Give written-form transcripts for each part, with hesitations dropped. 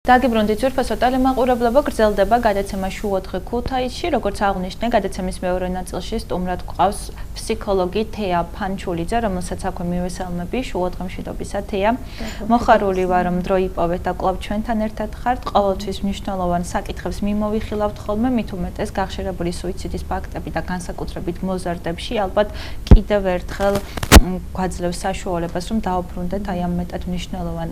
დაგიბრუნდით ძვირფასო ტელემაყურებლებო, გრძელდება გადაცემა შუადღე ქუთაისში, როგორც აღნიშნე, გადაცემის მეორე ნაწილში სტუმრად გვყავს ფსიქოლოგი თეა ფანჩულიძე, რომელსაც აქვე მივესალმები შუადღე მშვიდობისა თეა. მოხარული ვარ, რომ დრო იპოვეთ და კვლავ ჩვენთან ერთად ხართ. ყოველთვის მნიშვნელოვან საკითხებს მიმოვიხილავთ ხოლმე, მით უმეტეს გახშირებული სუიციდის ფაქტები და განსაკუთრებით მოზარდებში, ალბათ კიდევ ერთხელ გვაძლევს საშუალებას, რომ დაუბრუნდეთ აი ამ მეტად მნიშვნელოვან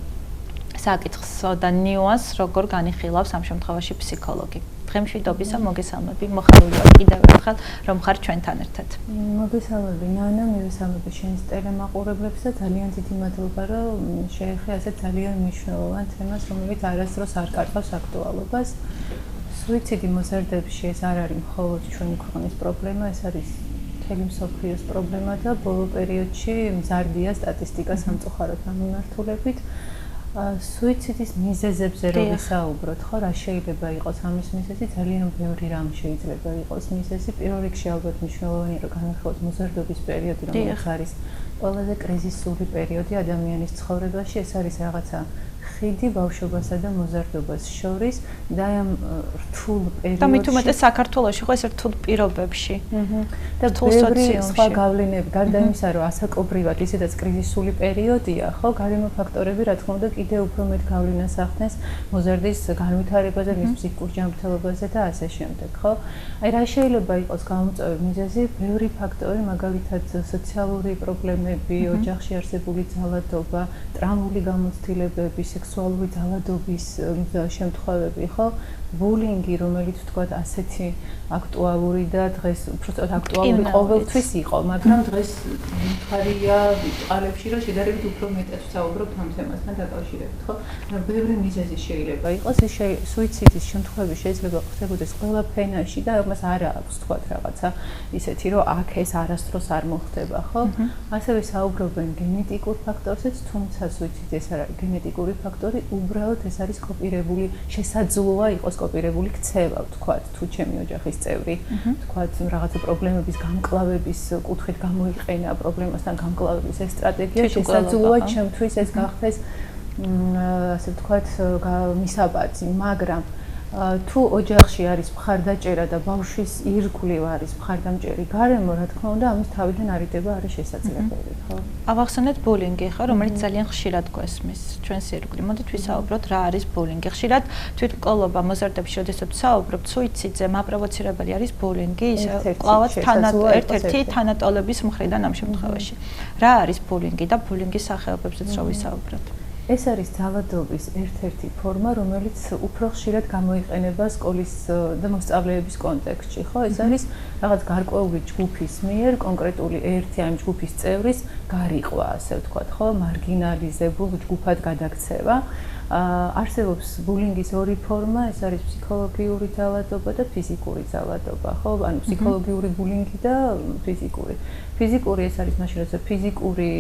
საკითხს და ნიუანსს, როგორ განიხილავს ამ შემთხვევაში ფსიქოლოგი. დღემშვიდობისა მოგესალმები, მოხარული ვარ კიდევ ერთხელ, რომ ხარ ჩვენთან ერთად. მოგესალმები ნანა, მივესალმები შენს ტელემაყურებლებს და ძალიან დიდი მადლობა, რომ შეეხე ასეთ ძალიან მნიშვნელოვან თემას, რომელიც არასდროს არ კარგავს აქტუალობას. სუიციდი მოზარდებში ეს არ არის მხოლოდ ჩვენი ქვეყნის პრობლემა, ეს არის მთელი მსოფლიოს პრობლემა და ბოლო პერიოდში მზარდია სტატისტიკა სამწუხაროდ მიმართულებით. სუიციდის მიზეზებზე რომ ვისაუბროთ, ხო, რა შეიძლება იყოს ამის მიზეზი, ძალიან ბევრი რამ შეიძლება იყოს მიზეზი. პირველ რიგში ალბათ მნიშვნელოვანია რომ განახილოთ მოზარდობის პერიოდი, რომელიც არის ყველაზე კრიზისული პერიოდი ადამიანის ცხოვრებაში, ეს არის რაღაცა ხიდი ბავშვობასა და მოზარდობას შორის და ამ რთულ პერიოდში და მით უმეტეს საქართველოში ხო ეს რთულ პირობებში და ბევრი სხვა გავლენები, გარდა იმისა, რომ ასაკობრივად ისედაც კრიზისული პერიოდია, ხო, გარემო ფაქტორები, რა თქმა უნდა, კიდევ უფრო მეტ გავლენას ახდენს მოზარდის განვითარებაზე, მის ფსიქიკურ ჯანმრთელობაზე და ასე შემდეგ, ხო? აი რა შეიძლება იყოს გამომწვევი მიზეზი? ბევრი ფაქტორი, მაგალითად სოციალური პრობლემები, ოჯახში არსებული ძალადობა, ტრამული გამოცდილებები, სექსუალური ძალადობის შემთხვევები, ხო? ბულინგი, რომელიც ვთქვათ ასეთი აქტუალური და დღეს უბრალოდ აქტუალური ყოველთვის იყო, მაგრამ დღეს მხარია წყალებში, რომ შედარებით უფრო მეტად ვსაუბრობთ ამ თემასთან დაკავშირებით, ხო? ბევრი მიზეზი შეიძლება იყოს, ეს სუიციდის შემთხვევები შეიძლება ხდებოდეს ყველა ფენაში და ამას არ აქვს ვთქვათ რაღაცა ისეთი, რომ აქ ეს არასდროს არ მოხდება, ხო? ასევე საუბრობენ გენეტიკურ ფაქტორზეც, თუმცა სუიციდი ეს არ არის გენეტიკური ფაქტორი, უბრალოდ ეს არის კოპირებული, შესაძლოა იყოს კოპირებული ქცევა, ვთქვათ, თუ ჩემი ოჯახის წევრი, ვთქვათ, რაღაცა პრობლემების გამკლავების კუთხით გამოიყენა პრობლემასთან გამკლავების ეს სტრატეგია, შესაძლოა ჩემთვის ეს გახდეს ასე ვთქვათ, მისაბაძი, მაგრამ თუ ოჯახში არის მხარდაჭერა და ბავშვის ირგვლივ არის მხარდამჭერი გარემო, რა თქმა უნდა, ამის თავიდან არიდება არის შესაძლებელი, ხო? ავახსენეთ ბულინგი, ხო, რომელიც ძალიან ხშირად გვესმის ჩვენს ირგვლივ. მოდით ვისაუბროთ, რა არის ბულინგი. ხშირად თვითმკვლელობა მოზარდებში, როდესაც ვსაუბრობთ სუიციდზე, მაპროვოცირებელი არის ბულინგი, ისე კლავაც ერთ-ერთი თანატოლების მხრიდან ამ შემთხვევაში. რა არის ბულინგი და ბულინგის სახეობებზეც რა ვისაუბროთ? ეს არის ძალადობის ერთ-ერთი ფორმა, რომელიც უფრო ხშირად გამოიყენება სკოლის და მოსწავლეების კონტექსტში, ხო? ეს არის რაღაც გარკვეული ჯგუფის მიერ, კონკრეტული ერთი ამ ჯგუფის წევრის გარიყვა, ასე ვთქვათ, ხო? მარგინალიზებულ ჯგუფად გადაქცევა. არსებობს ბულინგის ორი ფორმა, ეს არის ფსიქოლოგიური ძალადობა და ფიზიკური ძალადობა, ხო? ანუ ფსიქოლოგიური ბულინგი და ფიზიკური. ფიზიკური ეს არის მაშინ, როცა ფიზიკური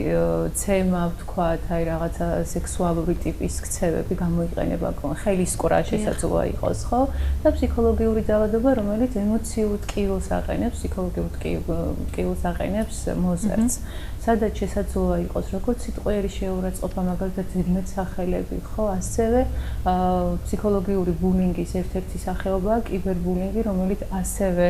ცემა, ვთქვათ, აი რაღაცა სექსუალური ტიპის ქცევები გამოიყენება, ხელისკრა შესაძლოა იყოს, ხო? და ფსიქოლოგიური ძალადობა, რომელიც ემოციურ ტკივილს აყენებს, ფსიქოლოგიურ ტკივილს აყენებს მოზარდს. სადაც შესაძლოა იყოს როგორც სიტყვიერი შეურაცხყოფა, მაგალითად ზედმეტსახელები, ხო? ასევე ფსიქოლოგიური ბულინგის ერთ-ერთი სახეობაა კიბერბულინგი, რომელიც ასევე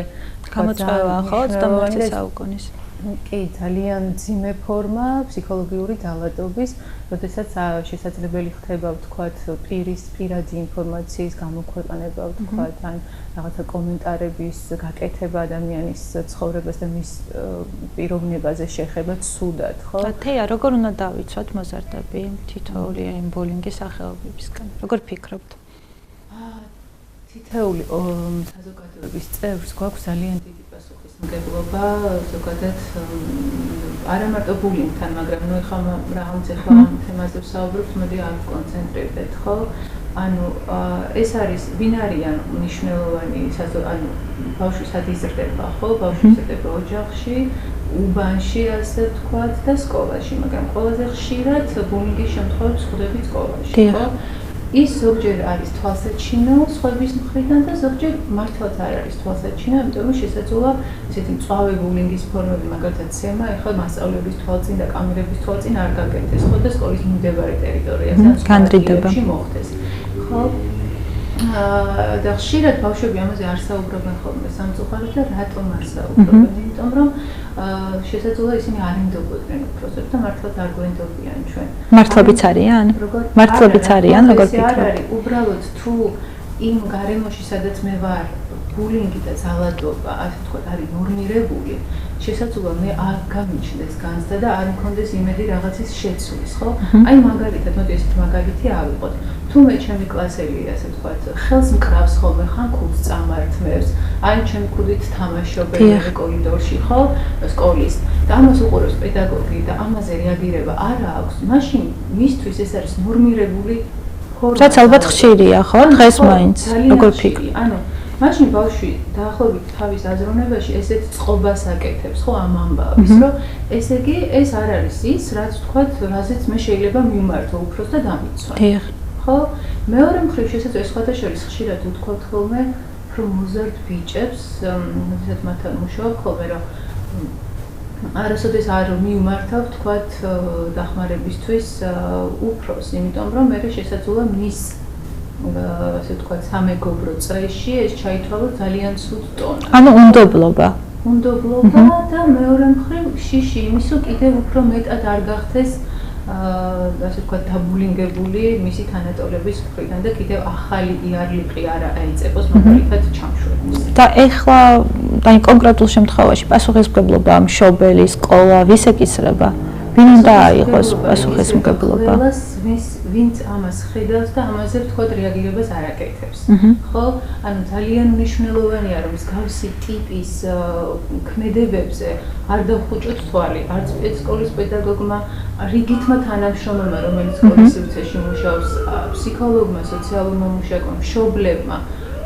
გამოწვევა, ხო, 21 საუკუნის. კი, ძალიან ძიმე ფორმა ფსიქოლოგიური ძალადობის, როდესაც შესაძლებელი ხდება, ვთქვათ, პირადი ინფორმაციის გამოქვეყნება, ვთქვათ, ან რაღაცა კომენტარების გაკეთება ადამიანის ცხოვრებას და მის პიროვნებაზე შეხება ცუდად, ხო? თეა, როგორ უნდა დავიცვათ მოზარდები თითოეული იმ ბულინგის სახეობებისგან? როგორ ფიქრობთ? თითოეული საზოგადოების წევრს გვაქვს ძალიან დიდი პასუხისმგებლობა, ზოგადად არა მარტო ბულინგთან, მაგრამ ნუ ეხლა რაღაც ახლა ამ თემაზე ვსაუბრობთ, მოდი ამ კონცენტრირდეთ, ხო? ანუ ეს არის ვინ არიან მნიშვნელოვანი, ანუ ბავშვი სად იზრდება, ხო? ბავშვი იზრდება ოჯახში, უბანში, ასე ვთქვათ, და სკოლაში, მაგრამ ყველაზე ხშირად ბულინგის შემთხვევებს ხვდებით სკოლაში, ხო? ის ზოგჯერ არის თვალსაჩინო სხვების მხრიდან და ზოგჯერ მართლაც არ არის თვალსაჩინო, იმიტომ რომ შესაძლოა ესეთი მწვავე ბულინგის ფორმები, მაგალითად ცემა, ახლა მასწავლებლების თვალწინ და კამერების თვალწინ არ გაკეთდეს, ხო და სკოლის მიმდებარე ტერიტორიაზე ან განრიდება მოხდეს. ხო, და ხშირად ბავშვები ამაზე არ საუბრობენ ხოლმე სამწუხაროდ და რატომ არ საუბრობენ? იმიტომ რომ შესაძლოა ისინი არ ინდობოდნენ უბრალოდ და მართლაც არ გვენდობიან ჩვენ. მართლობიც არიან? მართლობიც არიან, როგორ ფიქრობთ? არ არის, უბრალოდ თუ იმ გარემოში, სადაც მე ვარ, ბულინგი და ძალადობა, ასე ვთქვათ, არის ნორმირებული, შესაძლოა მე არ გამიჩნდეს განცდა და არ მქონდეს იმედი რაღაცის შეცვლის, ხო? აი მაგალითად, მოდი ესეთ მაგალითი ავიღოთ. თუ მე ჩემი კლასელი, ასე ვთქვათ, ხელს მკრავს ხოლმე ხან ქუდს წამართმევს, აი ჩემი ქუდით თამაშობენ კორიდორში, ხო? სკოლის და ამას უყურებს პედაგოგი და ამაზე რეაგირება არ აქვს, მაშინ მისთვის ეს არის ნორმირებული რაც ალბათ ხშირია, ხო? დღეს მაინც როგორ ფიქრობ? ანუ მაშინ ბავშვი დაახლოებით თავის აზროვნებაში ესეთ წყობას აკეთებს, ხო, ამ ამბავს, რომ ესე იგი ეს არ არის ის, რაც ვთქვათ, რაზეც მე შეიძლება მივმართო უფროს და დამიცვა. დიახ. ხო? მეორე მხრივ შესაძლოა სხვათა შორის ხშირად უთქვათ ხოლმე, რომ მოზარდ ბიჭებს, როდესაც მათთან მუშაობ ხოლმე, რომ არასოდეს არ მივმართავ თქვათ დახმარებისთვის უფროს, იმიტომ რომ მე შესაძლოა მის ასე ვთქვათ სამეგობრო წრეში ეს ჩაითვალო ძალიან ცუდ ტონად. ანუ უნდობლობა. უნდობლობა და მეორე მხრივ შიში იმისო კიდევ უფრო მეტად არ გახდეს ასე ვთქვათ დაბულინგებული მისი თანატოლების მხრიდან და კიდევ ახალი იარლიყი არ აიწევოს მაგალითად ჩამშვენს. და ეხლა და კონკრეტულ შემთხვევაში პასუხისმგებლობა მშობელი, სკოლა, ვის ეკისრება? ვინ უნდა აიღოს პასუხისმგებლობა? ვინც ამას ხედავს და ამაზე ვთქვათ რეაგირებას არ აკეთებს. ხო? ანუ ძალიან მნიშვნელოვანია რომ მსგავსი ტიპის ქმედებებზე არ დავხუჭოთ თვალი, არც სკოლის პედაგოგმა, რიგითმა თანამშრომელმა, რომელიც სკოლის სივრცეში მუშაობს, ფსიქოლოგმა, სოციალურმა მუშაკმა, მშობლებმა,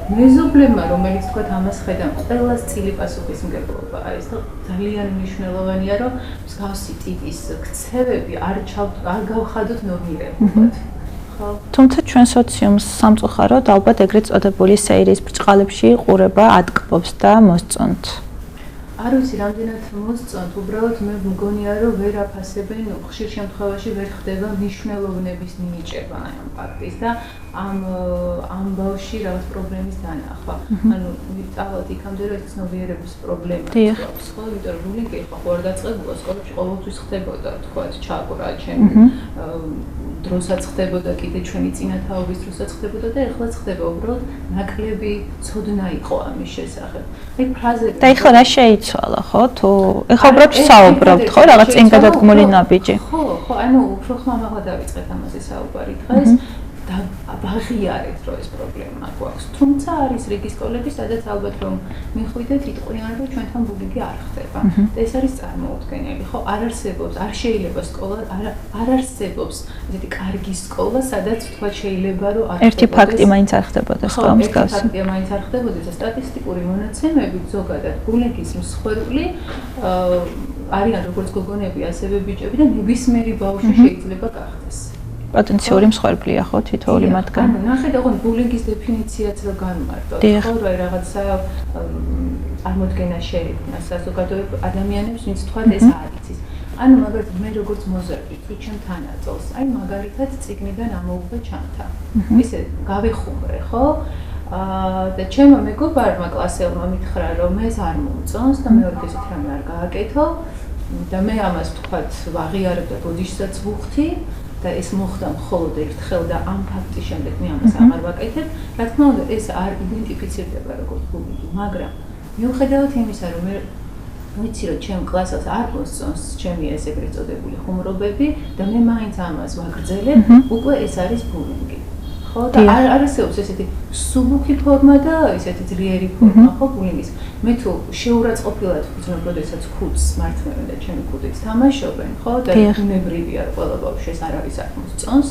მეზობლებმა, რომელიც თქვათ ამას ხედავენ, ყველას წილი პასუხისმგებლობა არის და ძალიან მნიშვნელოვანია, რომ მსგავსი ტიპის ქცევები არ გავხადოთ ნორმირებულად. ხო? თუმცა ჩვენ სოციუმს სამწუხაროდ ალბათ ეგრეთ წოდებული სეირიის ბრჭყალებში ყურება ატკბობს და მოსწონთ. არ ვიცი, რამდენად მოსწონთ, უბრალოდ მე მგონია, რომ ვერ აფასებენ, ხშირ შემთხვევაში ვერ ხდება მნიშვნელოვნების მინიჭება ამ ფაქტის და ამ ამბავში რაღაც პრობლემის დანახვა. ანუ ვიტყავთ იქამდე, რომ ეს ცნობიერების პრობლემა აქვს, ხო? იმიტომ რომ ბულინგი ხო არ დაწყებულა სკოლაში ყოველთვის ხდებოდა, თქვათ, ჩაკვრა ჩემი დროსაც ხდებოდა, კიდე ჩვენი წინათაობის დროსაც ხდებოდა და ეხლაც ხდება, უბრალოდ ნაკლები ცოდნა იყო ამის შესახებ. აი ფრაზები და ეხლა რა შეიცვალა, ხო? თუ ეხლა უბრალოდ საუბრობთ, ხო, რაღაც წინ გადადგმული ნაბიჯი. ხო, ანუ უფრო ხმამაღლა დავიწყეთ ამაზე საუბარი დღეს. და ვაღიარეთ, რომ ეს პრობლემა გვაქვს. თუმცა არის რიგი სკოლები, სადაც ალბათ რომ მიხვიდეთ, იტყვიან, რომ ჩვენთან ბულინგი არ ხდება. და ეს არის წარმოუდგენელი, ხო? არ არსებობს, არ შეიძლება სკოლა, არ არსებობს ესეთი კარგი სკოლა, სადაც თქვა შეიძლება, რომ არ ერთი ფაქტი მაინც არ ხდებოდა სკოლა მსგავსი. ერთი ფაქტი მაინც არ ხდებოდა და სტატისტიკური მონაცემებით ზოგადად ბულინგის მსხვერპლი არიან როგორც გოგონები, ასევე ბიჭები და ნებისმიერი ბავშვი შეიძლება გახდეს. პოტენციური მსხვერპლია ხო თითოეული მათგანი. ანუ ნახეთ, ოღონდ ბულინგის დეფინიციაც რო განმარტოთ, ხო, რომ რაღაცა წარმოდგენა შეექმნა საზოგადოებრივ ადამიანებს, ვინც თქვათ ეს არ იცის. ანუ მაგალითად მე როგორც მოზარდი თუ ჩემ თანაწოლს, აი მაგალითად წიგნიდან ამოუღე ჩანთა. ისე გავეხუმრე, ხო? და ჩემო მეგობარმა კლასელმა მითხრა, რომ ეს არ მომწონს და მეორე ესეთ რამე არ გააკეთო და მე ამას თქვათ ვაღიარებ და ბოდიშსაც ვუხდი. და ეს მოხდა მხოლოდ ერთხელ და ამ ფაქტის შემდეგ მე ამას აღარ ვაკეთებ. რა თქმა უნდა, ეს არ იდენტიფიცირდება როგორც ბულინგი, მაგრამ მიუხედავად იმისა, რომ მე ვიცი, რომ ჩემ კლასელს არ მოსწონს ჩემი ეს ეგრეთ წოდებული ხუმრობები და მე მაინც ამას ვაგრძელებ, უკვე ეს არის ბულინგი. ხო, და არ არსებობს ესეთი სუბუქი ფორმა და ესეთი ძლიერი ფორმა, ხო, ბულინგის. მე თუ შეურაცხყოფილად ვგრძნობ, როდესაც ქუდს მართმევენ და ჩემი ქუდით თამაშობენ, ხო, და უნებრივია ყველა ბავშვი ეს არ არის არ მოსწონს,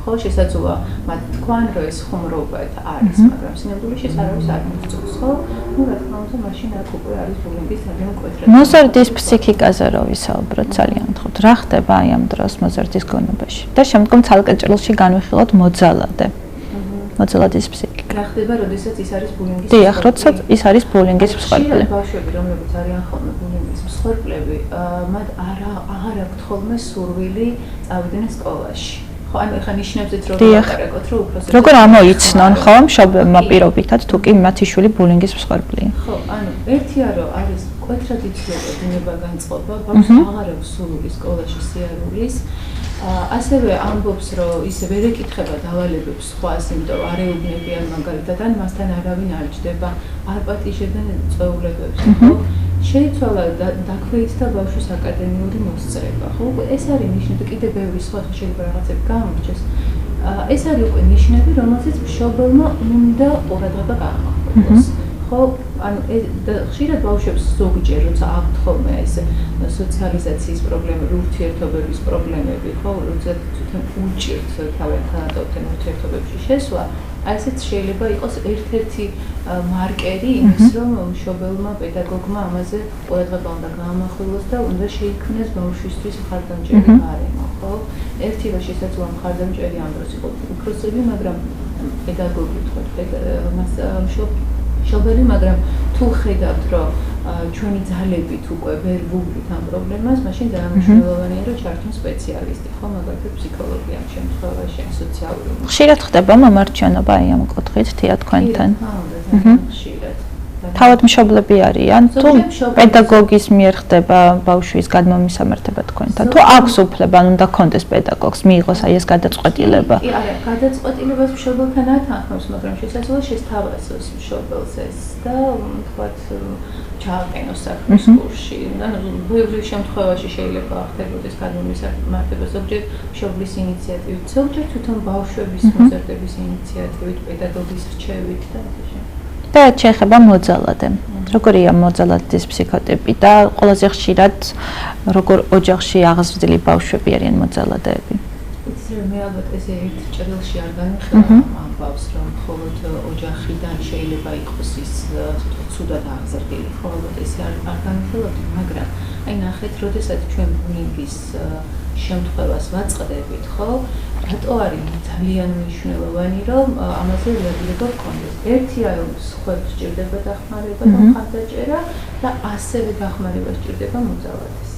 ხო, შესაძლოა მათ თქვან, რომ ეს ხუმრობა არის, მაგრამ სინამდვილეში ეს არ არის არ მოსწონს, ხო? ნუ რა თქმა უნდა, მაშინ აქ უკვე არის ბულინგის ძალიან მკვეთრი. მოზარდის ფსიქიკაზე რო ვისაუბროთ, ძალიან გთხოვთ, რა ხდება აი ამ დროს მოზარდის გონებაში? და შემდგომ ცალკე ჭრილში განვიხილოთ მოძალადე. მოძალადის ფსიქიკა. რა ხდება, როდესაც ის არის ბულინგის? დიახ, როდესაც ის არის ბულინგის მსხვერპლი. ბავშვები, რომლებიც არიან ხოლმე ბულინგის მსხვერპლები, მათ აღარ აქვთ ხოლმე სურვილი წავიდნენ სკოლაში. ხო, ანუ ეხლა ნიშნებზეც რო ვაპარაკოთ, რომ უფროსებს როგორ ამოიცნონ, ხო, მშობლებმა პირობითად, თუ კი მათი შვილი ბულინგის მსხვერპლია. ხო, ანუ ერთია რომ არის მკვეთრად იცვლება დინება-განწყობა, ბავშვს აღარ აქვს სურვილი სკოლაში სიარულის. ასევე ამბობს, რომ ის ვერ ეკითხება დავალებებს სხვას, იმიტომ რომ არ ეუბნებიან მაგალითად, ან მასთან არავინ არ ჯდება, არ პატიჟებენ წვეულებებს, ხო? შეიცვალა დაქვეითდა ბავშვის აკადემიური მოსწრება, ხო? ეს არის ნიშნები, კიდე ბევრი სხვა შეიძლება რაღაცები გამორჩეს. ეს არის უკვე ნიშნები, რომელზეც მშობელმა უნდა ყურადღება გაახმაროს. ხო, ანუ ხშირად ბავშვებს ზოგჯერ როცა აქვთ ხოლმე ეს სოციალიზაციის პრობლემები, ურთიერთობების პრობლემები, ხო, როცა თვითონ უჭირთ თავიანთთან ურთიერთობებში შესვლა, ასეც შეიძლება იყოს ერთ-ერთი მარკერი იმის, რომ მშობელმა, პედაგოგმა ამაზე ყურადღება უნდა გაამახვილოს და უნდა შეიქმნას ბავშვისთვის მხარდამჭერი გარემო, ხო? ერთი რა შესაძლოა მხარდამჭერი ამ დროს იყო უფროსები, მაგრამ პედაგოგი თქვა, მშობელი, მაგრამ თუ ხედავთ, რომ ჩვენი ძალებით უკვე ვერ ვუგვრით ამ პრობლემას, მაშინ ძალიან მნიშვნელოვანია, რომ ჩართონ სპეციალისტი, ხო, მაგალითად ფსიქოლოგი ამ შემთხვევაში, სოციალური. ხშირად ხდება მომარჩენობა აი ამ კუთხით, თია თქვენთან? ხშირად. თავად მშობლები არიან, თუ პედაგოგის მიერ ხდება ბავშვის გადმომისამართება თქვენთან, თუ აქვს უფლება, უნდა კონდეს პედაგოგს, მიიღოს აი ეს გადაწყვეტილება. კი, არა, გადაწყვეტილებას მშობელთან ათანხმებს, მაგრამ შესაძლოა შესთავაზოს მშობელს ეს და თქვათ ჩააყენოს საქმის კურსში. ანუ ბევრი შემთხვევაში შეიძლება ხდებოდეს გადმომისამართება ზოგჯერ მშობლის ინიციატივით, ზოგჯერ თვითონ ბავშვების მოზარდების ინიციატივით, პედაგოგის რჩევით და ასე შემდეგ. და შეეხება მოძალადე. როგორია მოძალადის ფსიქოტიპი და ყველაზე ხშირად როგორ ოჯახში აღზრდილი ბავშვები არიან მოძალადეები? იცი რომ მე ალბათ ესე ერთ ჭრილში არ განვიხილავ ამბავს, რომ მხოლოდ ოჯახიდან შეიძლება იყოს ის ცუდად აღზრდილი, ხო, ალბათ ესე არ განვიხილავ, მაგრამ აი ნახეთ, როდესაც ჩვენ ბულინგის შემთხვევას ვაწყდებით, ხო? რატო არის ძალიან მნიშვნელოვანი, რომ ამაზე რეაგირება გქონდეს. ერთია, რომ სხვებს სჭირდება დახმარება და მხარდაჭერა და ასევე დახმარება სჭირდება მოძალადეს.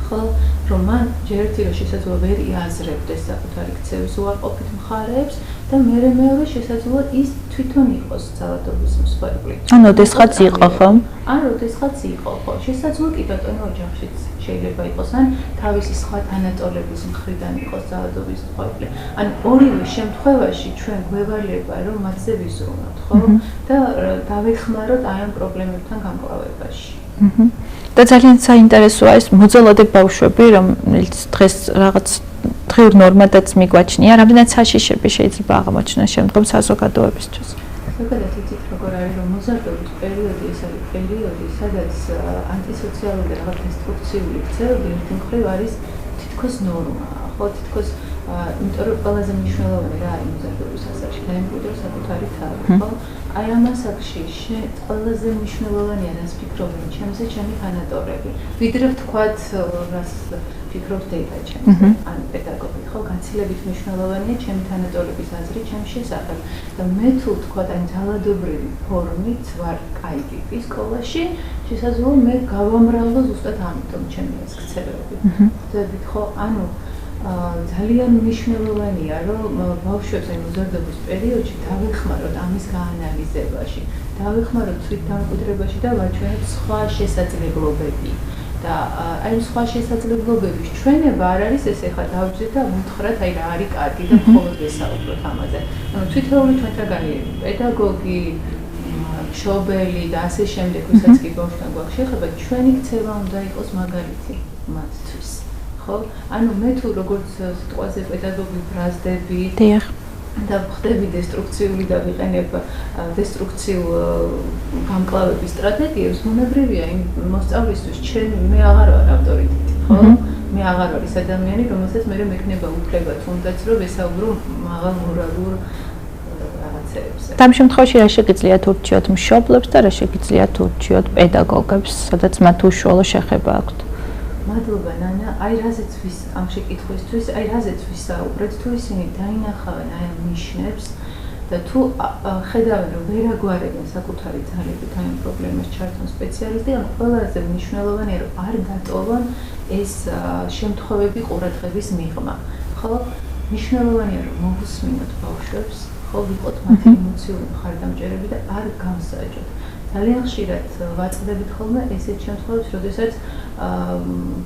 ხო, რომ მან ჯერ ერთი რომ შესაძლოა ვერ იაზრებდეს საკუთარი ქცევის უარყოფით მხარეებს და მეორე შესაძლოა ის თვითონ იყოს ძალადობის მსხვერპლი. ან ოდესღაც იყო, ხო? ან ოდესღაც იყო, ხო. შესაძლოა კი ბატონო ოჯახშიც შეიძლება იყოს, ან თავისი სხვა თანატოლების მხრიდან იყოს ძალადობის მსხვერპლი. ან ორივე შემთხვევაში ჩვენ გვევალება, რომ მათზე ვიზრუნოთ, ხო? და დავეხმაროთ აი ამ პრობლემებთან გამკლავებაში. და ძალიან საინტერესოა ეს მოძალადე ბავშვები, რომელიც დღეს რაღაც დღიურ ნორმადაც მიგვაჩნია, რამდენად საშიშები შეიძლება აღმოჩნდეს შემდგომ საზოგადოებისთვის. ზოგადად იცით როგორ არის, რომ მოზარდობის პერიოდი ეს არის პერიოდი, სადაც ანტისოციალური და დესტრუქციული ქცევები ერთი მხრივ არის თითქოს ნორმა, ხო, თითქოს იმიტომ რომ ყველაზე მნიშვნელოვანი რა არის მოზარდობის ასაკში, დაემკვიდრო საკუთარი თავი, ხო? აი ამ ასაკში ყველაზე მნიშვნელოვანია რას ფიქრობენ ჩემზე ჩემი თანატორები. ვიდრე ვთქვათ, რას ფიქრობს დედა ჩემზე, ან პედაგოგი, ხო, გაცილებით მნიშვნელოვანია ჩემი თანატორების აზრი ჩემს შესახებ. და მე თუ ვთქვათ, აი ძალადობრივი ფორმით ვარ კაი ტიპი სკოლაში, შესაძლოა მე გავამრავლო ზუსტად ამიტომ ჩემი ეს ქცევები. ხვდებით, ხო, ანუ ძალიან მნიშვნელოვანია, რომ ბავშვებს აი მოზარდობის პერიოდში დავეხმაროთ ამის გაანალიზებაში, დავეხმაროთ თვით დამკვიდრებაში და ვაჩვენოთ სხვა შესაძლებლობები. და აი სხვა შესაძლებლობების ჩვენება არ არის ეს ეხლა დავჯდეთ და ვუთხრათ აი რა არის კარგი და მხოლოდ ვესაუბროთ ამაზე. ანუ თვითეული ჩვენთაგანი პედაგოგი, მშობელი და ასე შემდეგ, ვისაც კი ბავშვთან გვაქვს შეხება, ჩვენი ქცევა უნდა იყოს მაგალითი მათთვის. ანუ მე თუ როგორც სიტყვაზე პედაგოგი ბრაზდები და ხდები დესტრუქციული და ვიყენებ დესტრუქციულ გამკლავების სტრატეგიებს, ბუნებრივია იმ მოსწავლისთვის მე აღარ ვარ ავტორიტეტი, ხო? მე აღარ ვარ ის ადამიანი, რომელსაც მე მექნება უფლება თუნდაც რომ ვესაუბრო მაღალ მორალურ რაღაცებზე. და ამ შემთხვევაში რა შეგიძლიათ ურჩიოთ მშობლებს და რა შეგიძლიათ ურჩიოთ პედაგოგებს, სადაც მათ უშუალო შეხება აქვთ? მადლობა ნანა, აი რაზეც ვის ამ შეკითხვისთვის, აი რაზეც ვისაუბრეთ, თუ ისინი დაინახავენ აი ამ ნიშნებს და თუ ხედავენ რომ ვერ აგვარებენ საკუთარი ძალებით აი ამ პრობლემას ჩართონ სპეციალისტი, ან ყველაზე მნიშვნელოვანია რომ არ დატოვონ ეს შემთხვევები ყურადღების მიღმა. ხო? მნიშვნელოვანია რომ მოვუსმინოთ ბავშვებს, ხო ვიყოთ მათი ემოციური მხარდამჭერები და არ გავსაჯოთ. ძალიან ხშირად ვაწყდებით ხოლმე ესეთ შემთხვევებს, როდესაც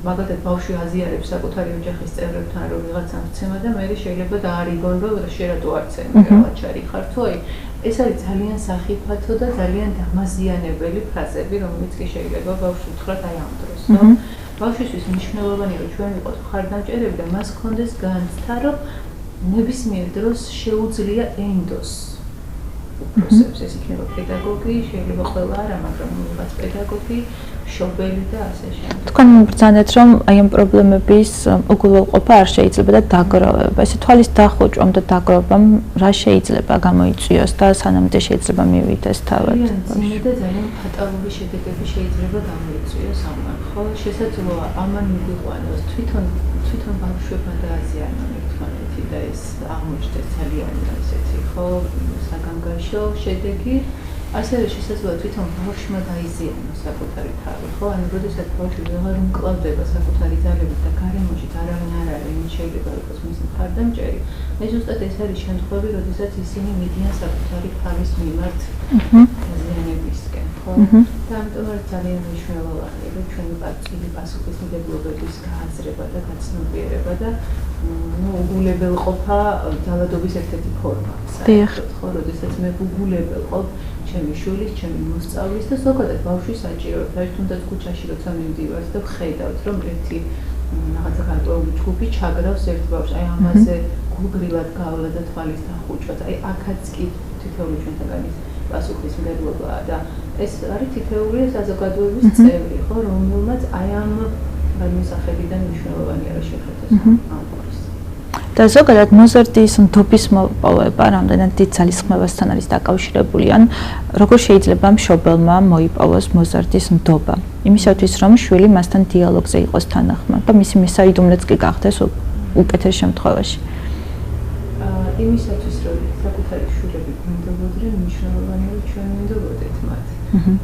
მაგალითად ბავშვი აზიარებს საკუთარი ოჯახის წევრებთან რომ ვიღაცამ ვცემა და მე შეიძლება დაარიგონ რომ შენ რატო არ ცემ, რაღაც ჩარი ხარ თუ აი ეს არის ძალიან სახიფათო და ძალიან დამაზიანებელი ფრაზები, რომელიც კი შეიძლება ბავშვს უთხრათ აი ამ დროს, ხო? ბავშვისთვის მნიშვნელოვანია რომ ჩვენ ვიყოთ მხარდამჭერები და მას გქონდეს განცდა რომ ნებისმიერ დროს შეუძლია ენდოს უპროცესებს, ეს იქნება პედაგოგი, შეიძლება ყველა არა, მაგრამ ვიღაც პედაგოგი, მშობელი და ასე შემდეგ. თქვენ ბრძანეთ რომ აი ამ პრობლემების უგულველყოფა არ შეიძლება და დაგროვება. ესე თვალის დახუჭვამ და დაგროვებამ რა შეიძლება გამოიწვიოს და სანამდე შეიძლება მივიდეს თავად. ძალიან და ძალიან ფატალური შედეგები შეიძლება გამოიწვიოს ამან, ხო? შესაძლოა ამან მიგვიყვანოს თვითონ ბავშვებმა დააზიანონ ერთმანეთი და ეს აღმოჩნდეს ძალიან ესეთი, ხო, საგანგაშო შედეგი. ასევე შესაძლოა თვითონ ბავშვმა დაიზიანოს საკუთარი თავი, ხო? ანუ როდესაც ბავშვი ვეღარ უმკლავდება საკუთარი ძალებით და გარემოში არავინ არ არის, ვინც შეიძლება იყოს მისი მხარდამჭერი, მე ზუსტად ეს არის შემთხვევები, როდესაც ისინი მიდიან საკუთარი თავის მიმართ დაზიანებისკენ, ხო? და ამიტომ არის ძალიან მნიშვნელოვანი, რომ ჩვენი პასუხის პასუხისმგებლობების გააზრება და გაცნობიერება და უგულებელყოფა ძალადობის ერთ-ერთი ფორმა. ხო, როდესაც მე უგულებელყოფ ჩემი შვილის, ჩემი მოსწავლის და ზოგადად ბავშვი საჭიროებს, აი თუნდაც ქუჩაში როცა მივდივართ და ვხედავთ, რომ ერთი რაღაცა გარკვეული ჯგუფი ჩაგრავს ერთ ბავშვს, აი ამაზე გულგრილად გავლა და თვალის დახუჭვად, აი აქაც კი თითოეული ჩვენთაგანის პასუხისმგებლობაა და ეს არის თითოეული საზოგადოების წევრი, ხო, რომელმაც აი ამ განმსახედიდან მნიშვნელოვანია რომ შეხედოს ამ ფორმას. და ზოგადად მოზარდის ნდობის მოპოვება რამდენად დიდ ძალისხმევასთან არის დაკავშირებული, ან როგორ შეიძლება მშობელმა მოიპოვოს მოზარდის ნდობა, იმისათვის რომ შვილი მასთან დიალოგზე იყოს თანახმად და მისი მისაიდუმლეც კი გახდეს უკეთეს შემთხვევაში. იმისათვის რომ საკუთარი შვილები გვინდობოდნენ, მნიშვნელოვანია რომ ჩვენ ვინდობოდეთ მათ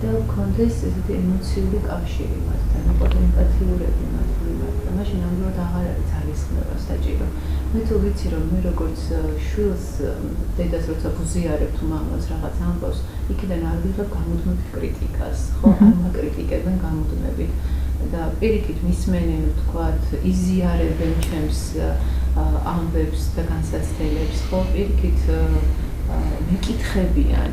და გქონდეს ესეთი ემოციური კავშირი მათთან, იყო ემპათიურები მათ მიმართ და მაშინ ამბობთ აღარ არის ძალისხმევა საჭირო. მე თუ ვიცი რომ მე როგორც შვილს დედას როცა ვუზიარებ თუ მამას რაღაც ამბავს, იქიდან არ ვიღებ გამუდმებით კრიტიკას, ხო, არ მაკრიტიკებენ გამუდმებით და პირიქით მისმენენ, ვთქვათ, იზიარებენ ჩემს ამბებს და განსაცდელებს, ხო, პირიქით მეკითხებიან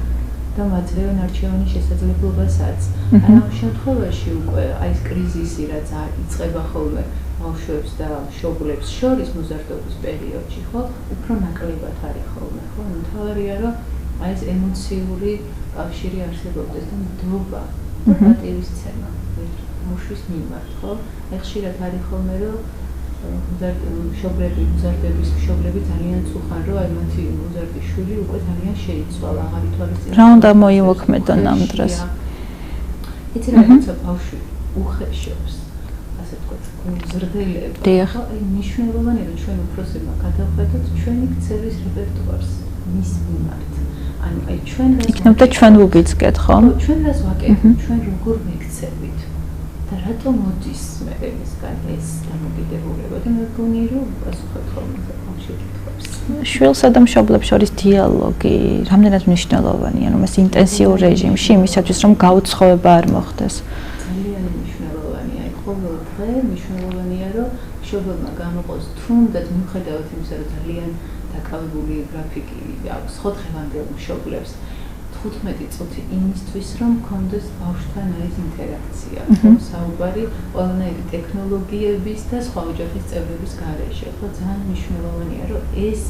და მაძლევენ არჩევანის შესაძლებლობასაც. ამ შემთხვევაში უკვე აი ეს კრიზისი რაც იწყება ხოლმე ბავშვებს და მშობლებს შორის მოზარდობის პერიოდში, ხო, უფრო ნაკლებად არის ხოლმე, ხო? ანუ მთავარია რომ აი ეს ემოციური კავშირი არსებობდეს და ნდობა და პატივისცემა ბავშვის მიმართ, ხო? ხშირად არის ხოლმე რომ მოზარდების მშობლები ძალიან წუხან რომ აი მათი მოზარდის შვილი უკვე ძალიან შეიცვალა, აღარ ითვალისწინებენ. რა უნდა მოიმოქმედონ ამ დროს? იცი რა თქმა უნდა ბავშვი უხეშობს. ასე ვთქვათ, გულზრდელება. ხო, აი მნიშვნელოვანია რომ ჩვენ უფროსებმა გადავხედოთ ჩვენი ქცევის რეპერტუარს მის მიმართ. ანუ აი ჩვენ რას იქნებოდა ჩვენ ვუბიძგეთ, ხო? ჩვენ რას ვაკეთებთ, ჩვენ როგორ ვექცევით და რატომ მოდის მე მისგან ეს დამოკიდებულება და მე გონი რომ პასუხობ ხოლმე ბავშვი კითხვებს. შვილსა და მშობლებს შორის დიალოგი რამდენად მნიშვნელოვანია, რომ ეს ინტენსიურ რეჟიმში იმისათვის რომ გაუცხოება არ მოხდეს. ძალიან მნიშვნელოვანია. აი ყოველ დღე მნიშვნელოვანია რომ მშობელმა გამოყოს თუნდაც მიუხედავად იმისა რომ ძალიან დაკავებული გრაფიკი აქვს ხო დღევანდელ მშობლებს 15 წუთი იმისთვის რომ გქონდეს ბავშვთან ეს ინტერაქცია, ხო, საუბარი ყველანაირი ტექნოლოგიების და სხვა ოჯახის წევრების გარეშე, ხო, ძალიან მნიშვნელოვანია რომ ეს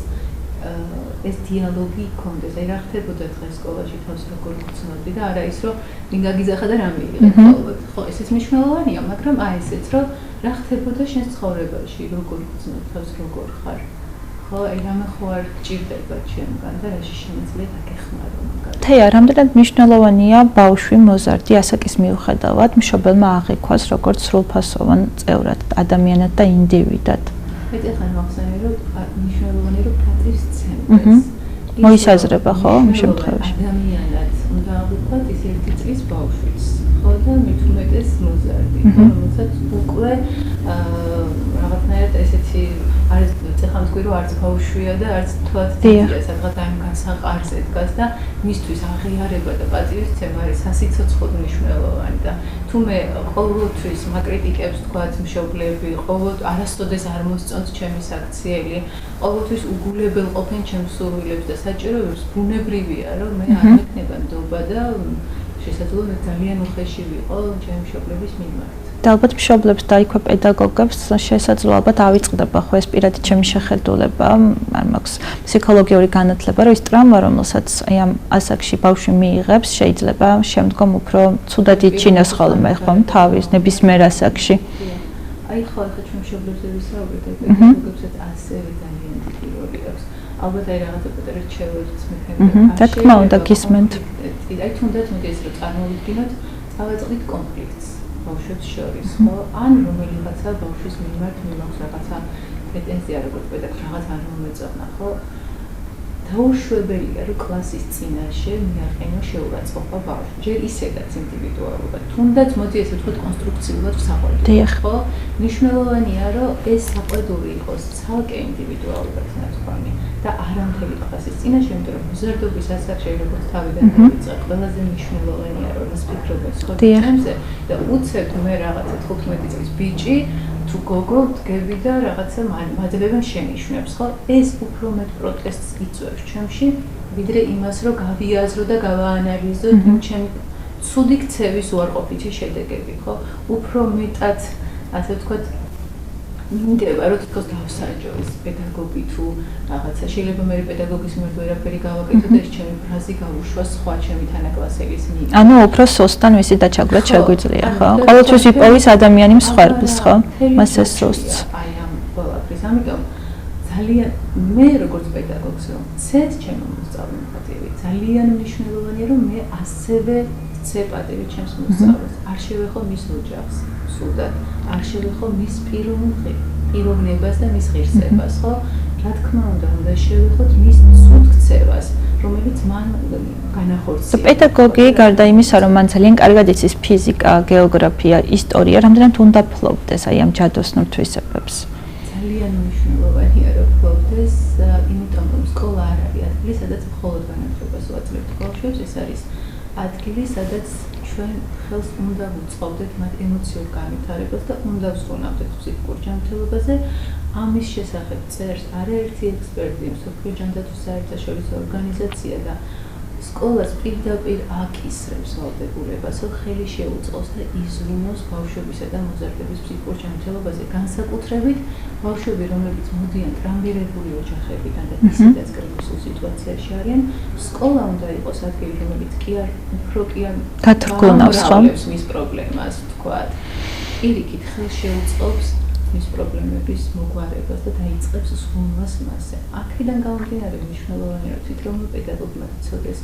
დიალოგი გქონდეს. აი რა ხდებოდა დღეს სკოლაში თავს როგორ გწნობდი და არა ის რომ ვინ გაგიზახა და რა მიიღე ხოლმე. ხო, ესეც მნიშვნელოვანია, მაგრამ აი ესეც რომ რა ხდებოდა შენ ცხოვრებაში, როგორ გწნობ თავს როგორ ხარ. ხო, აი რამე ხო არ გჭირდება ჩემგან და რაში შემიძლია დაგეხმარო მაგალითად. თეა, რამდენად მნიშვნელოვანია ბავშვი მოზარდი ასაკის მიუხედავად მშობელმა აღიქვას როგორც სრულფასოვან წევრად, ადამიანად და ინდივიდად. მე ახლა მახსენე რომ მნიშვნელოვანია რომ პატივისცემდეს. მოისაზრება ხო ამ შემთხვევაში? ადამიანად უნდა აღიქვათ ის ერთი წლის ბავშვიც, ხო და მithumetes მოზარდი. რომელსაც უკვე რაღაცნაირად ესეთი არის წეხან თქვი რომ არც ბავშვია და არც თვათ დიდია სადღაც ამ განსაყარზე დგას და მისთვის აღიარება და პატივისცემა არის სასიცოცხლო მნიშვნელოვანი და თუ მე ყოველთვის მაკრიტიკებს თქვათ მშობლები არასოდეს არ მოსწონს ჩემი საქციელი ყოველთვის უგულებელ ყოფენ ჩემს სურვილებს და საჭიროებებს ბუნებრივია რომ მე არ მექნება ნდობა და შესაძლოა მე ძალიან უხეში ვიყო ჩემი მშობლების მიმართ და ალბათ მშობლებს და იქვე პედაგოგებს შესაძლოა ალბათ ავიწყდება ხო ეს პირადი ჩემი შეხედულება არ მაქვს ფსიქოლოგიური განათლება რომ ის ტრაუმა რომელსაც აი ამ ასაკში ბავშვი მიიღებს შეიძლება შემდგომ უფრო ცუდად იჩინოს ხოლმე ხომ თავის ნებისმიერ ასაკში აი ხო ახლა ჩვენ მშობლებზე ვისაუბრეთ და პედაგოგებსაც ასევე ძალიან დიდი როლი აქვს ალბათ აი რაღაცა პატარა რჩევებიც მექნება რა თქმა უნდა გისმენთ აი თუნდაც მოდი ეს რომ წარმოვიდგინოთ წავაწყდით კონფლიქტს ბავშვებს შორის ხო ან რომელიღაცა ბავშვის მიმართ მიმაქვს რაღაცა პრეტენზია როგორც პედაგოგ რაღაც არ მომეწონა ხო დაუშვებელია რომ კლასის წინაშე მიაყენო შეურაცხყოფა ბავშვს ჯერ ისედაც ინდივიდუალურად თუნდაც მოდი ესე ვთქვათ კონსტრუქციულად საყვედური ხო მნიშვნელოვანია რომ ეს საყვედური იყოს ცალკე ინდივიდუალურად ნათქვამი და არა მთელი კლასის წინაშე იმიტომ რომ მოზარდობის ასაკში როგორც თავიდან დავიწყე ყველაზე მნიშვნელოვანია რომ ის ფიქრობენ სხვა თემზე და უცებ მე რაღაცა 15 წლის ბიჭი თუ გოგო დგები და რაღაცა მაძებებენ შენიშვნებს ხო ეს უფრო მეტ პროტესტს იწვევს ჩემში ვიდრე იმას რომ გავიაზრო და გავაანალიზო ჩემი ცუდი ქცევის უარყოფითი შედეგები ხო უფრო მეტად ასე ვთქვათ მინდება რომ თქოს დავსაჯო ეს პედაგოგი თუ რაღაცა შეიძლება მე პედაგოგის მიმართ ვერაფერი გავაკეთო და ეს ჩემი ფრაზი გავუშვა სხვა ჩემი თანაკლასელის მიმართ ანუ უფრო სოსთან ვისი დაჩაგვრა შეგვიძლია ხო ყოველთვის იპოვის ადამიანი მსხვერპლს ხო მას ეს სოსტს აი ამ ყველაფრის ამიტომ ძალიან მე როგორც პედაგოგს რომ ცეთ ჩემო მოსწავლემ პატივი ძალიან მნიშვნელოვანია რომ მე ასევე ცე პატივი ჩემს მოსწავლეს არ შევეხო მის ოჯახს სულდად არ შევეხო მის პიროვნებას და მის ღირსებას ხო რა თქმა უნდა შევეხოთ მის ცუდ ქცევას რომელიც მან განახორციელა პედაგოგი გარდა იმისა რომ მან ძალიან კარგად იცის ფიზიკა გეოგრაფია ისტორია რამდენად უნდა ფლობდეს აი ამ ჯადოსნურ თვისებებს ძალიან მნიშვნელოვანია რომ ფლობდეს იმიტომ რომ სკოლა არ არის ადგილი სადაც მხოლოდ განათლებას ვაძლევთ ბავშვებს ეს არის ადგილი სადაც ჩვენ ხელს უნდა ვუწყობდეთ მათ ემოციურ განვითარებას და უნდა ვზრუნავდეთ ფსიქიკურ ჯანმრთელობაზე ამის შესახებ წერს არაერთი ექსპერტი მსოფლიო ჯანდაცვის საერთაშორისო ორგანიზაცია და სკოლას პირდაპირ აკისრებს ვალდებულებას რომ ხელი შეუწყოს და იზრუნოს ბავშვებისა და მოზარდების ფსიქიკურ ჯანმრთელობაზე განსაკუთრებით ბავშვები რომლებიც მოდიან ტრამვირებული ოჯახებიდან და ისედაც კრიზისულ სიტუაციაში არიან სკოლა უნდა იყოს ადგილი რომელიც კი არ უფრო კი არ გათრგუნავს ხო მის პრობლემას თქვათ პირიქით ხელს შეუწყობს მის პრობლემების მოგვარებას და დაიწყებს ზრუნვას მასზე. აქედან გამომდინარე მნიშვნელოვანია რომ თვითონ პედაგოგმა იცოდეს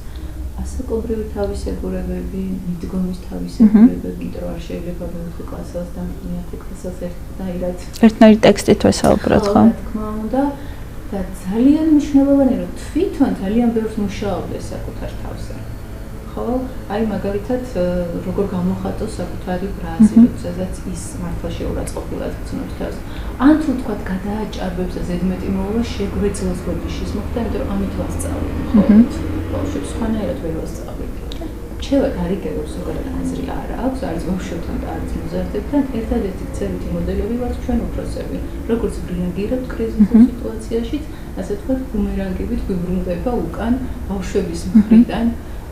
ასაკობრივი თავისებურებები, მიდგომის თავისებურებები, იმიტომ რომ არ შეიძლება მეხუთე კლასელს და მეათე კლასელს ერთნაირი ტექსტით ვესაუბროთ ხო? რა თქმა უნდა და ძალიან მნიშვნელოვანია რომ თვითონ ძალიან ბევრს მუშაობდეს საკუთარ თავზე. ხო, აი მაგალითად როგორ გამოხატოს საკუთარი ბრაზი, როდესაც ის მართლა შეურაცხყოფილად გრძნობს თავს. ან თუ თქვათ გადააჭარბებს და ზედმეტი მოულა შეგვეძლოს ბოდიშის მოხდა, იმიტომ რომ ამით ვასწავლებ, ხო? ბავშვებს სხვანაირად ვერ ვასწავლებ. რჩევად არიგებობს ზოგადად აზრი არ აქვს, არის ბავშვებთან და არის მოზარდებთან, ერთადერთი წერითი მოდელები ვართ ჩვენ უფროსები. როგორც რეაგირებთ კრიზისულ სიტუაციაშიც, ასე ვთქვათ, ბუმერანგებით გვიბრუნდება უკან ბავშვების მხრიდან.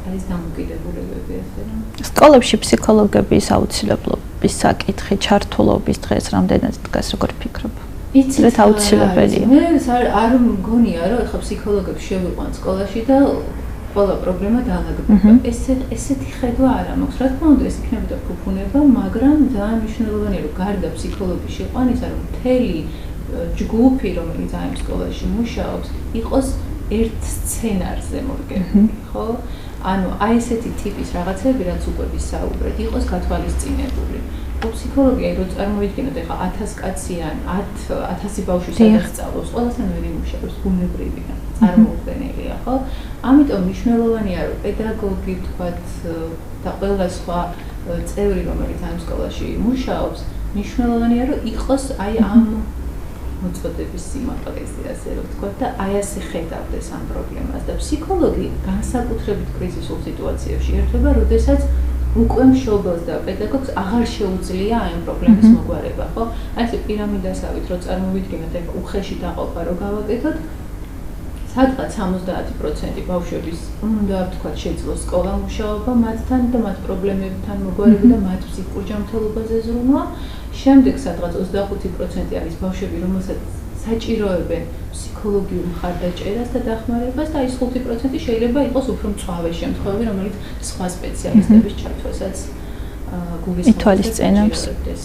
არის დამოკიდებულებები ასე რომ სკოლებში ფსიქოლოგების აუცილებლობის საკითხი ჩართულობის დღეს რამდენად დგას როგორ ფიქრობ? იცით აუცილებელია. მე არ მგონია რომ ახლა ფსიქოლოგებს შევიყვან სკოლაში და ყველა პრობლემა დაალაგდება. ესეთი ხედვა არ მაქვს. რა თქმა უნდა ეს იქნებოდა ფუფუნება, მაგრამ ძალიან მნიშვნელოვანია რომ გარდა ფსიქოლოგის შეყვანისა რომ მთელი ჯგუფი რომელიც ამ სკოლაში მუშაობს იყოს ერთ სცენარზე მორგებული, ხო? ანუ აი ესეთი ტიპის რაღაცები რაც უკვე ვისაუბრეთ, იყოს გათვალისწინებული. ფსიქოლოგია რო წარმოვიდგინოთ ეხლა 1000 კაციან 1000 ბავშვი სადაც სწავლობს, ყველასთან ვერ იმუშავებს, ბუნებრივია, წარმოუდგენელია, ხო? ამიტომ მნიშვნელოვანია რომ პედაგოგი თქვათ და ყველა სხვა წევრი რომელიც ამ სკოლაში მუშაობს, მნიშვნელოვანია რომ იყოს აი ამ მოწოდების სიმაღლეზე, ასე რომ ვთქვათ და აი ასე ხედავდეს ამ პრობლემას და ფსიქოლოგი განსაკუთრებით კრიზისულ სიტუაციებში ერთვება, როდესაც უკვე მშობელს და პედაგოგს აღარ შეუძლია აი ამ პრობლემის მოგვარება, ხო? აი ეს პირამიდასავით რო წარმოვიდგინოთ, ეგ უხეში დაყოფა რო გავაკეთოთ, სადღაც 70% ბავშვების უნდა ვთქვათ შეძლოს სკოლა მუშაობა მათთან და მათ პრობლემებთან მოგვარება და მათ ფსიქიკურ ჯანმრთელობაზე ზრუნვა. შემდეგ სადღაც 25% არის ბავშვები, რომელსაც საჭიროებენ ფსიქოლოგიურ მხარდაჭერას და დახმარებას და აი 5% შეიძლება იყოს უფრო მწვავე შემთხვევები, რომელიც სხვა სპეციალისტების ჩართვასაც ითვალისწინებს.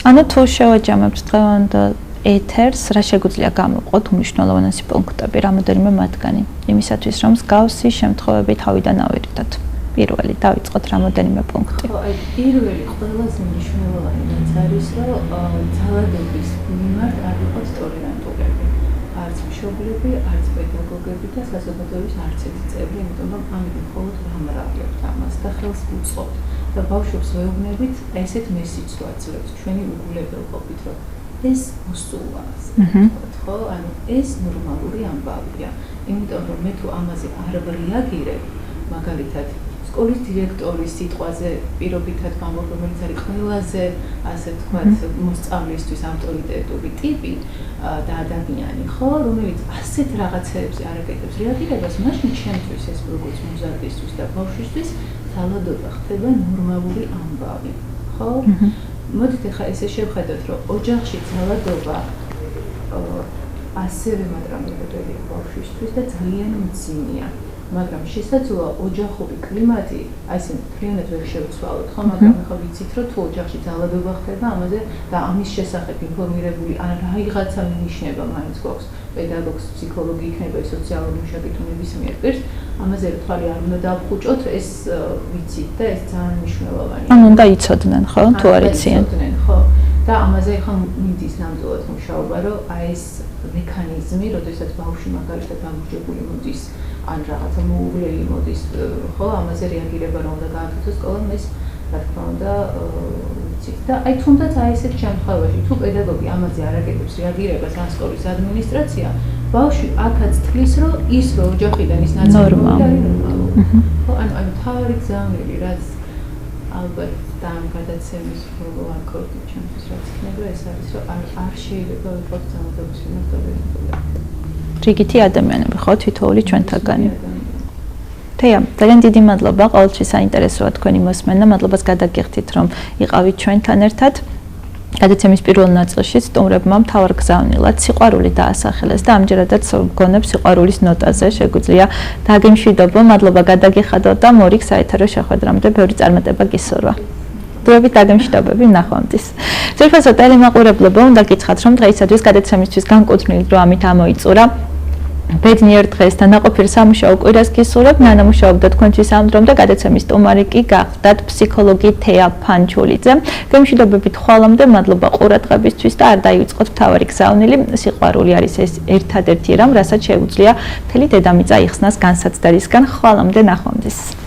ანუ თუ შევაჯამებთ დღევანდელ ეთერს, რა შეგვიძლია გამოვყოთ უმნიშვნელოვანესი პუნქტები, რამოდენიმე მათგანი, იმისათვის რომ მსგავსი შემთხვევები თავიდან ავირიდოთ. პირველი დავიწყოთ რამოდენიმე პუნქტი. ხო, აი პირველი ყველაზე მნიშვნელოვანი რაც არის, რომ ძალადობის მიმართ არ იყოს ტოლერანტულები. არც მშობლები, არც პედაგოგები და საზოგადოების არც ერთი წევრი, იმიტომ რომ ამით მხოლოდ ვამრავლებთ ამას და ხელს უწყობთ და ბავშვებს ვეუბნებით ესეთ მესიჯს ვაძლევთ ჩვენი უგულებელობით, რომ ეს მოსულა, ხო, ანუ ეს ნორმალური ამბავია. იმიტომ რომ მე თუ ამაზე არ რეაგირებ, მაგალითად სკოლის დირექტორის სიტყვაზე პირობითად გამოვიდა, რომელიც არის ყველაზე, ასე ვთქვათ, მოსწავლისთვის ავტორიტეტული ტიპი და ადამიანი, ხო, რომელიც ასეთ რაღაცეებზე არ აკეთებს რეაგირებას, მაშინ ჩემთვის ეს როგორც მოზარდისთვის და ბავშვისთვის ძალადობა ხდება ნორმალური ამბავი, ხო? მოდით ახლა ესე შევხედოთ, რომ ოჯახში ძალადობა ასევე მატრამლებელია ბავშვისთვის და ძალიან მძიმეა. მაგრამ შესაძლოა ოჯახური კლიმატი, აი ესე მთლიანად ვერ შევცვალოთ, ხო, მაგრამ ახლა ვიცით, რომ თუ ოჯახში ძალადობა ხდება, ამაზე და ამის შესახებ ინფორმირებული ან რაიღაცა ნიშნება მაინც გვაქვს პედაგოგს, ფსიქოლოგი იქნება, სოციალური მუშაკი თუ ნებისმიერ პირს, ამაზე რთვალი არ უნდა დავხუჭოთ, ეს ვიცით და ეს ძალიან მნიშვნელოვანია. ანუ უნდა იცოდნენ, ხო, თუ არ იციან. ხო. და ამაზე ახლა მიდის ნამდვილად მუშაობა, რომ აი ეს მექანიზმი, როდესაც ბავშვი მაგალითად გამარჯვებული მოდის, ან რაღაცა მოუვლელი მოდის, ხო, ამაზე რეაგირება რომ უნდა გააკეთოს სკოლამ, ეს რა თქმა უნდა ვიცით. და აი თუნდაც აი ესეთ შემთხვევაში, თუ პედაგოგი ამაზე არ აკეთებს რეაგირებას ან სკოლის ადმინისტრაცია, ბავშვი აქაც თვლის, რომ ის რო ოჯახიდან ის ნაწილობრივი არის ნორმალური. ხო, ანუ თავი გზავნილი, რაც ალბათ და ამ გადაცემის ვარქოდი ჩემთვის რაც იქნება, ეს არის, რომ არ შეიძლება ვიყოთ ძალადობის მიმართულებით. რიგითი ადამიანები ხო თითოეული ჩვენთაგანი. თეა, ძალიან დიდი მადლობა, ყოველთვის საინტერესოა თქვენი მოსმენა, მადლობას გადაგიხდით რომ იყავით ჩვენთან ერთად. გადაცემის პირველ ნაწილში სტუმრებმა მთავარ გზავნილად სიყვარული დაასახელეს და ამჯერადაც გონებს სიყვარულის ნოტაზე შეგვიძლია დაგემშვიდობო, მადლობა გადაგიხადოთ და მორიგ საეთერო შეხვედრამდე ბევრი წარმატება გისურვა. დროებით დაგემშვიდობები, ნახვამდის. ძირფასო ტელემაყურებლებო, უნდა გითხრათ, რომ დღეისათვის გადაცემისთვის განკუთვნილი დრო ამით ამოიწურა. ბედნიერ დღეს და ნაყოფიერ სამუშაო კვირას გისურვებ, ნანამუშაობდა თქვენთვის ამ დრომ და გადაცემის სტუმარი კი გახდათ ფსიქოლოგი თეა ფანჩულიძე. გემშვიდობებით ხვალამდე, მადლობა ყურადღებისთვის და არ დაივიწყოთ მთავარი გზავნილი, სიყვარული არის ეს ერთადერთი რამ, რასაც შეუძლია მთელი დედამიწა იხსნას განსაცდარისგან. ხვალამდე, ნახვამდის.